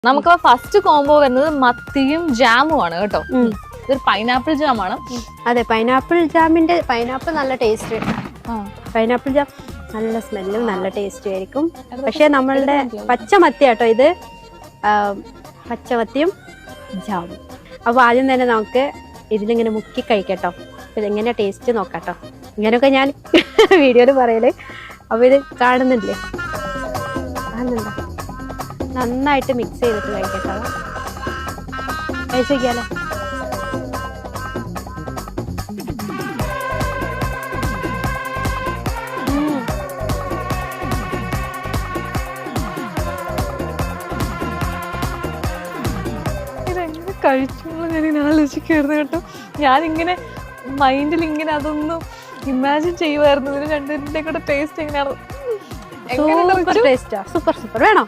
നമുക്ക് first combo വരുന്നത് മത്തിയും ജാമും ആണ് കേട്ടോ. ഇതൊരു പൈനാപ്പിൾ ജാം ആണ്. അതെ, പൈനാപ്പിൾ ജാമിന്റെ പൈനാപ്പിൾ നല്ല ടേസ്റ്റ്. പൈനാപ്പിൾ ജാം നല്ല സ്മെല്ലും നല്ല ടേസ്റ്റും ആയിരിക്കും. പക്ഷെ നമ്മളുടെ പച്ചമത്തി കേട്ടോ ഇത്, പച്ചമത്തിയും ജാമും. അപ്പൊ ആദ്യം തന്നെ നമുക്ക് ഇതിലിങ്ങനെ മുക്കി കഴിക്കട്ടോ. ഇതെങ്ങനെയാ ടേസ്റ്റ് നോക്കാട്ടോ. ഇങ്ങനെയൊക്കെ ഞാൻ വീഡിയോയിൽ പറയല്. അപ്പൊ ഇത് കാണുന്നില്ലേ, നന്നായിട്ട് മിക്സ് ചെയ്തിട്ട് കഴിക്കട്ടോ. കഴിച്ചോക്കിയാലോ. ഇതെങ്ങനെ കഴിച്ചു ഞാനിങ്ങനെ ആലോചിക്കായിരുന്നു കേട്ടോ. ഞാനിങ്ങനെ മൈൻഡിൽ ഇങ്ങനെ അതൊന്നും ഇമാജിൻ ചെയ്യുമായിരുന്നു. ഇതിന് രണ്ടിന്റെ കൂടെ ടേസ്റ്റ് എങ്ങനെയാണ്. സൂപ്പർ ടേസ്റ്റാ, സൂപ്പർ വേണോ?